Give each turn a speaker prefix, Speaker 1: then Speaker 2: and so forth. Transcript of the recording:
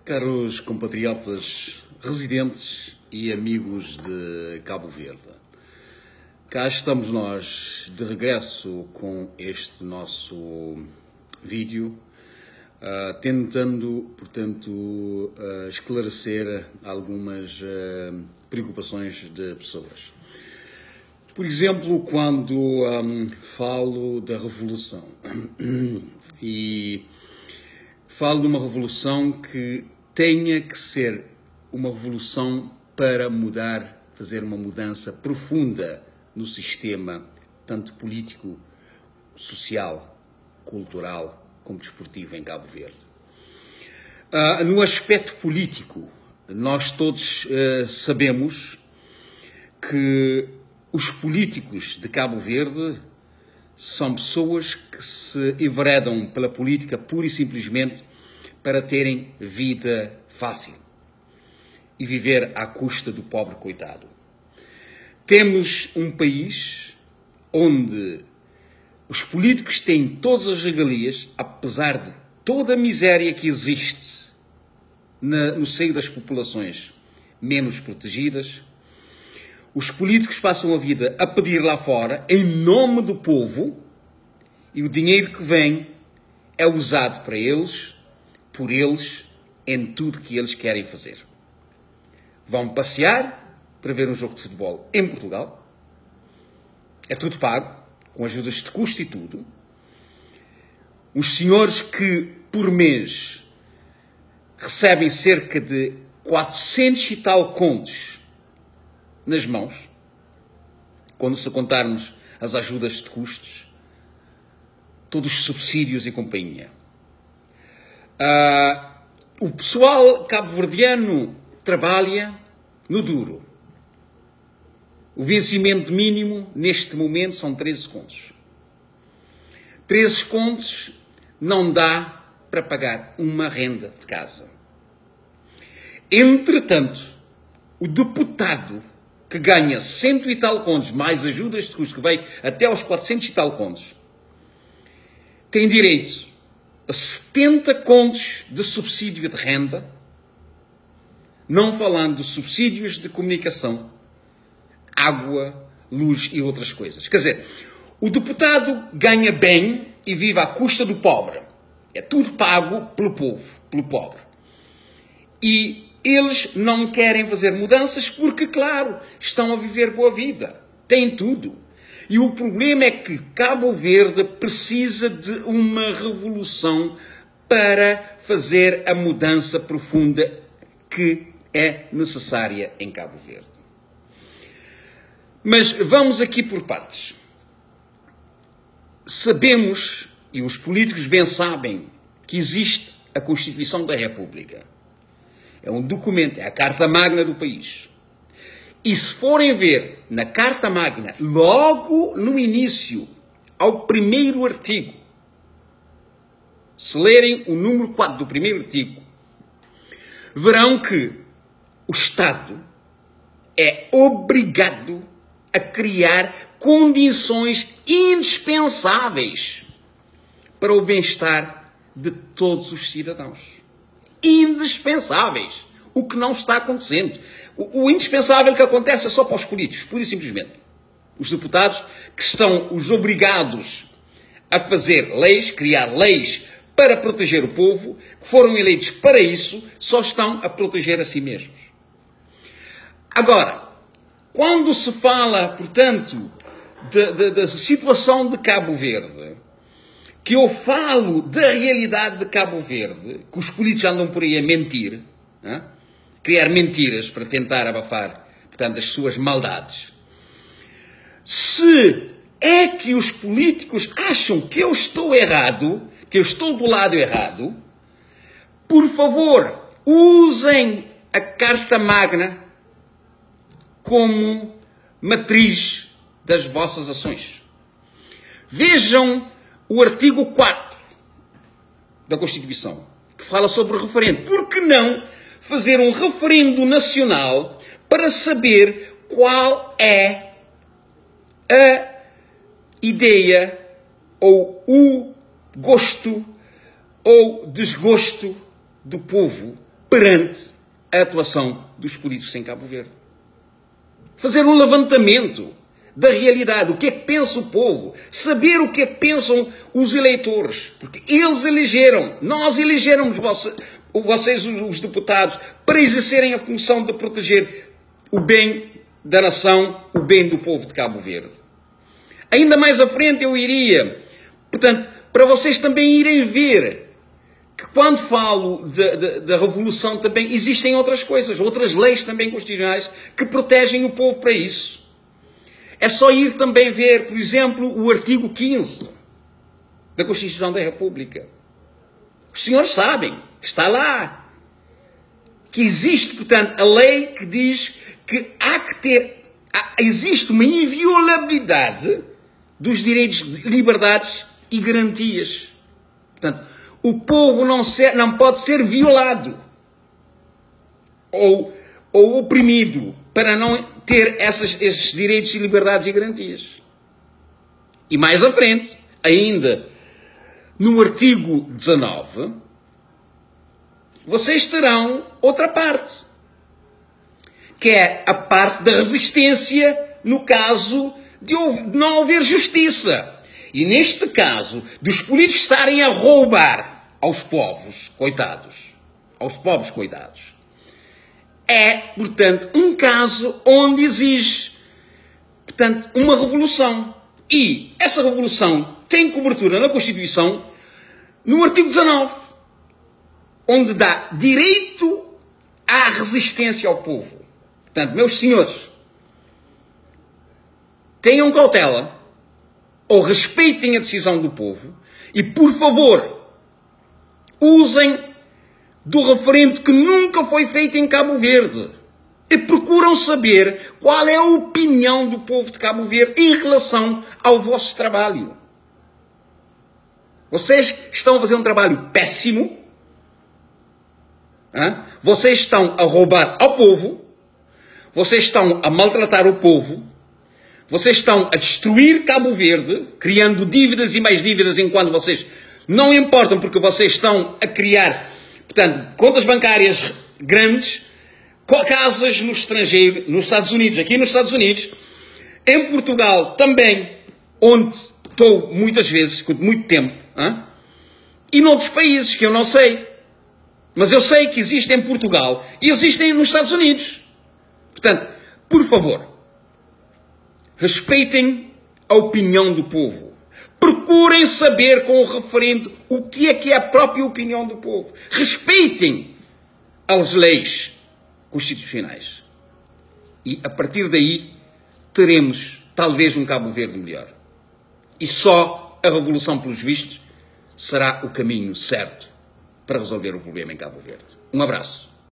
Speaker 1: Caros compatriotas residentes e amigos de Cabo Verde, cá estamos nós de regresso com este nosso vídeo, tentando, portanto, esclarecer algumas preocupações de pessoas. Por exemplo, quando falo da revolução e falo de uma revolução que tenha que ser uma revolução para mudar, fazer uma mudança profunda no sistema, tanto político, social, cultural, como desportivo em Cabo Verde. No aspecto político, nós todos sabemos que os políticos de Cabo Verde são pessoas que se enveredam pela política pura e simplesmente para terem vida fácil e viver à custa do pobre coitado. Temos um país onde os políticos têm todas as regalias, apesar de toda a miséria que existe no seio das populações menos protegidas. Os políticos passam a vida a pedir lá fora, em nome do povo, e o dinheiro que vem é usado para eles, por eles, em tudo que eles querem fazer. Vão passear para ver um jogo de futebol em Portugal, é tudo pago, com ajudas de custo e tudo. Os senhores que, por mês, recebem cerca de 400 e tal contos nas mãos, quando se contarmos as ajudas de custos, todos os subsídios e companhia. O pessoal cabo-verdiano trabalha no duro. O vencimento mínimo, neste momento, são 13 contos. 13 contos não dá para pagar uma renda de casa. Entretanto, o deputado que ganha 100 e tal contos, mais ajudas de custo, que vai até aos 400 e tal contos, tem direito a 70 contos de subsídio de renda, não falando de subsídios de comunicação, água, luz e outras coisas. Quer dizer, o deputado ganha bem e vive à custa do pobre. É tudo pago pelo povo, pelo pobre. E eles não querem fazer mudanças porque, claro, estão a viver boa vida. Têm tudo. E o problema é que Cabo Verde precisa de uma revolução para fazer a mudança profunda que é necessária em Cabo Verde. Mas vamos aqui por partes. Sabemos, e os políticos bem sabem, que existe a Constituição da República. É um documento, é a Carta Magna do país. E se forem ver na Carta Magna, logo no início, ao primeiro artigo, se lerem o número 4 do primeiro artigo, verão que o Estado é obrigado a criar condições indispensáveis para o bem-estar de todos os cidadãos. Indispensáveis. O que não está acontecendo. O indispensável que acontece é só para os políticos, pura e simplesmente. Os deputados que estão os obrigados a fazer leis, criar leis para proteger o povo, que foram eleitos para isso, só estão a proteger a si mesmos. Agora, quando se fala, portanto, da situação de Cabo Verde, que eu falo da realidade de Cabo Verde, que os políticos andam por aí a mentir, criar mentiras para tentar abafar, portanto, as suas maldades. Se é que os políticos acham que eu estou errado, que eu estou do lado errado, por favor, usem a Carta Magna como matriz das vossas ações. Vejam o artigo 4 da Constituição, que fala sobre o referendo. Por que não fazer um referendo nacional para saber qual é a ideia ou o gosto ou desgosto do povo perante a atuação dos políticos em Cabo Verde. Fazer um levantamento da realidade, o que é que pensa o povo, saber o que é que pensam os eleitores, porque eles elegeram, nós elegemos vocês, os deputados, para exercerem a função de proteger o bem da nação, o bem do povo de Cabo Verde. Ainda mais à frente eu iria, portanto, para vocês também irem ver que quando falo da revolução também existem outras coisas, outras leis também constitucionais que protegem o povo para isso. É só ir também ver, por exemplo, o artigo 15 da Constituição da República. Os senhores sabem, está lá, que existe, portanto, a lei que diz que existe uma inviolabilidade dos direitos, liberdades e garantias. Portanto, o povo não pode ser violado ou oprimido para não ter esses direitos e liberdades e garantias. E mais à frente, ainda no artigo 19, vocês terão outra parte, que é a parte da resistência no caso de não haver justiça. E neste caso, dos políticos estarem a roubar aos povos coitados, aos pobres coitados. É, portanto, um caso onde exige, portanto, uma revolução. E essa revolução tem cobertura na Constituição no artigo 19, onde dá direito à resistência ao povo. Portanto, meus senhores, tenham cautela ou respeitem a decisão do povo e, por favor, usem do referendo que nunca foi feito em Cabo Verde e procuram saber qual é a opinião do povo de Cabo Verde em relação ao vosso trabalho. Vocês estão a fazer um trabalho péssimo, vocês estão a roubar ao povo, vocês estão a maltratar o povo, vocês estão a destruir Cabo Verde, criando dívidas e mais dívidas enquanto vocês não importam, porque vocês estão a criar, portanto, contas bancárias grandes, casas no estrangeiro, nos Estados Unidos, aqui nos Estados Unidos, em Portugal também, onde estou muitas vezes, muito tempo, e noutros países que eu não sei, mas eu sei que existem em Portugal e existem nos Estados Unidos. Portanto, por favor, respeitem a opinião do povo. Procurem saber com o referendo o que é a própria opinião do povo. Respeitem as leis constitucionais. E a partir daí teremos talvez um Cabo Verde melhor. E só a revolução, pelos vistos, será o caminho certo para resolver o problema em Cabo Verde. Um abraço.